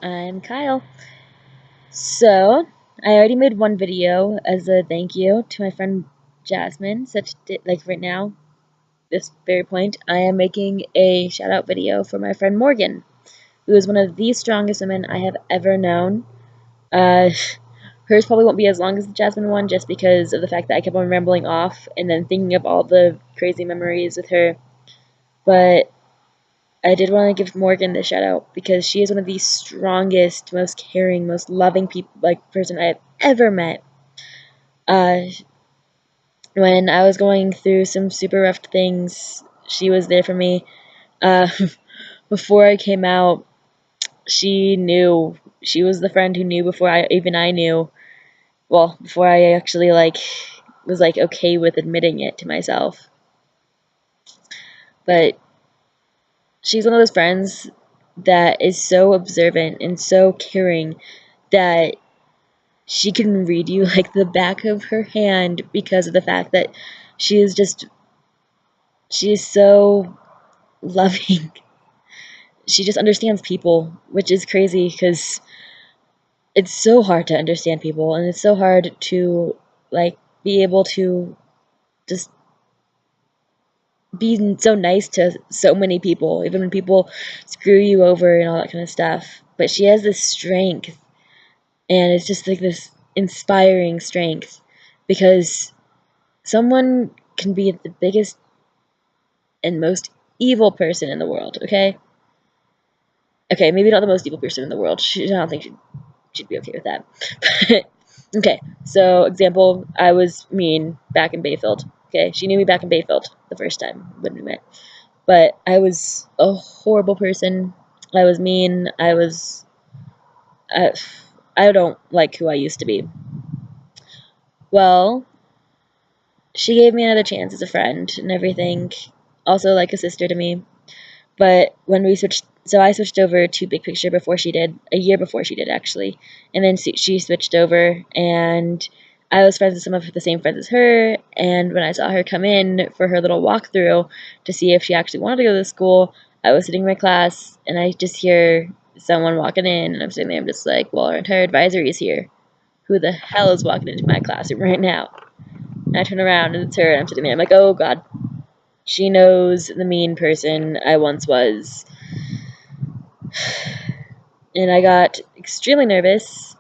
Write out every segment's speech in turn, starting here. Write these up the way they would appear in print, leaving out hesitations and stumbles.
I'm Kyle. So, I already made one video as a thank you to my friend Jasmine. Right now, this very point, I am making a shout out video for my friend Morgan, who is one of the strongest women I have ever known. Uh, Hers probably won't be as long as the Jasmine one just because of the fact that I kept on rambling off and then thinking of all the crazy memories with her. But I did want to give Morgan the shout out because she is one of the strongest, most caring, most loving person I have ever met. Uh, when I was going through some super rough things, she was there for me. Uh, Before I came out, she knew. She was the friend who knew before I knew. Well, before I actually was okay with admitting it to myself. But she's one of those friends that is so observant and so caring that she can read you like the back of her hand because of the fact that she is so loving. She just understands people, which is crazy because it's so hard to understand people and it's so hard to be able to just be so nice to so many people, even when people screw you over and all that kind of stuff. But she has this strength, and it's just like this inspiring strength because someone can be the biggest and most evil person in the world, okay? Okay, maybe not the most evil person in the world. I don't think she'd be okay with that. Okay, so example, I was mean back in Bayfield. Okay, she knew me back in Bayfield the first time when we met. But I was a horrible person. I was mean. I don't like who I used to be. Well, she gave me another chance as a friend and everything. Also like a sister to me. But when we switched, so I switched over to Big Picture before she did, a year before she did actually, and then she switched over, and I was friends with some of the same friends as her. And when I saw her come in for her little walkthrough to see if she actually wanted to go to school, I was sitting in my class, and I just hear someone walking in, and I'm sitting there, I'm just like, well, our entire advisory is here. Who the hell is walking into my classroom right now? And I turn around, and it's her, and I'm sitting there, I'm like, oh god. She knows the mean person I once was. And I got extremely nervous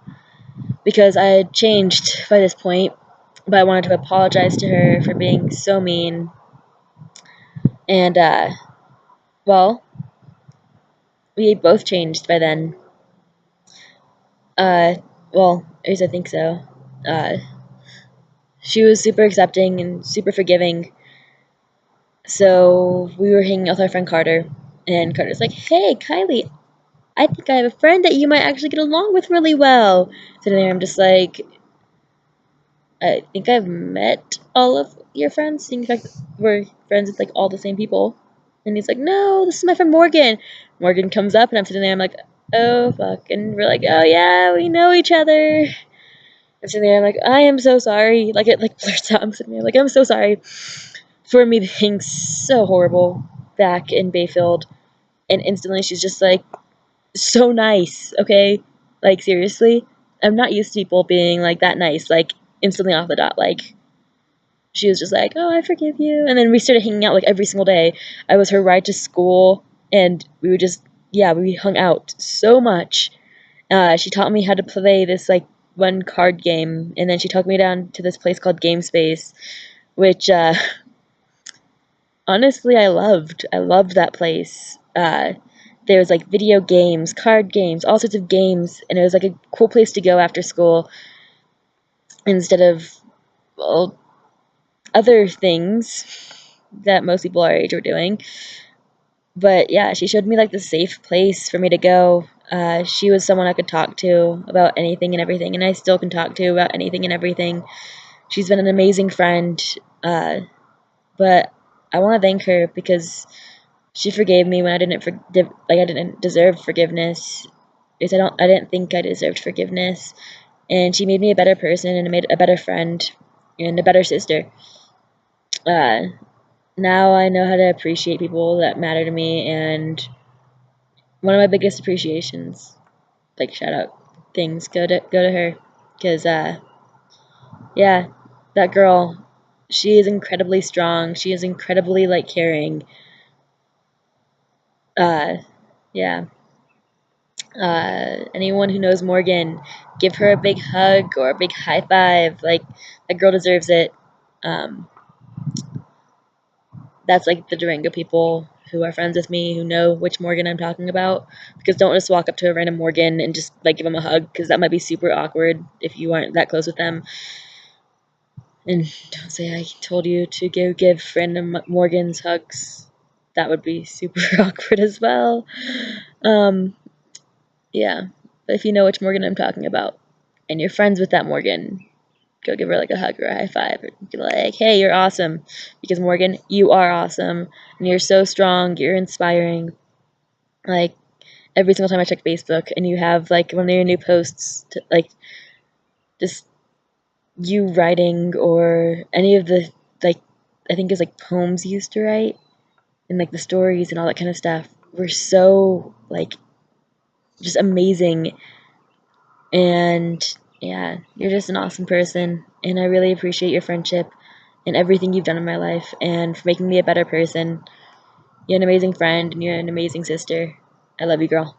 because I had changed by this point, but I wanted to apologize to her for being so mean. And, well, we both changed by then. Well, at least I think so. Uh, she was super accepting and super forgiving. So we were hanging out with our friend Carter, and Carter's like, hey, Kylie, I think I have a friend that you might actually get along with really well. Sitting there, I'm just like, I think I've met all of your friends. In fact, we're friends with all the same people. And he's like, no, this is my friend Morgan. Morgan comes up, and I'm sitting there, I'm like, oh, fuck. And we're like, oh, yeah, we know each other. I'm sitting there, I'm like, I am so sorry. It blurts out. I'm sitting there, I'm so sorry for me being so horrible back in Bayfield. And instantly she's just so nice, okay? Seriously? I'm not used to people being that nice, instantly off the dot. She was just like, oh, I forgive you. And then we started hanging out every single day. I was her ride to school, and we would just, yeah, we hung out so much. She taught me how to play this one card game, and then she took me down to this place called Game Space, which honestly I loved. I loved that place. There was video games, card games, all sorts of games, and it was a cool place to go after school instead of, well, other things that most people our age were doing. But yeah, she showed me the safe place for me to go. She was someone I could talk to about anything and everything, and I still can talk to about anything and everything. She's been an amazing friend, but I want to thank her because she forgave me when I didn't deserve forgiveness. Because I didn't think I deserved forgiveness, and she made me a better person and made a better friend and a better sister. Now I know how to appreciate people that matter to me, and one of my biggest appreciations like shout out things go to her, because yeah, that girl, she is incredibly strong. She is incredibly like caring. Yeah. Anyone who knows Morgan, give her a big hug or a big high five. Like, that girl deserves it. Um, that's like the Durango people who are friends with me who know which Morgan I'm talking about. Because don't just walk up to a random Morgan and just like give them a hug, because that might be super awkward if you aren't that close with them. And don't say I told you to give random Morgans hugs. That would be super awkward as well. Um, yeah, but if you know which Morgan I'm talking about, and you're friends with that Morgan, go give her like a hug or a high five, or be like, hey, you're awesome. Because Morgan, you are awesome, and you're so strong, you're inspiring. Like, every single time I check Facebook and you have like one of your new posts, like just you writing, or any of the, like, I think it's like poems you used to write, and like the stories and all that kind of stuff were so like just amazing. And yeah, you're just an awesome person, and I really appreciate your friendship and everything you've done in my life and for making me a better person. You're an amazing friend, and you're an amazing sister. I love you, girl.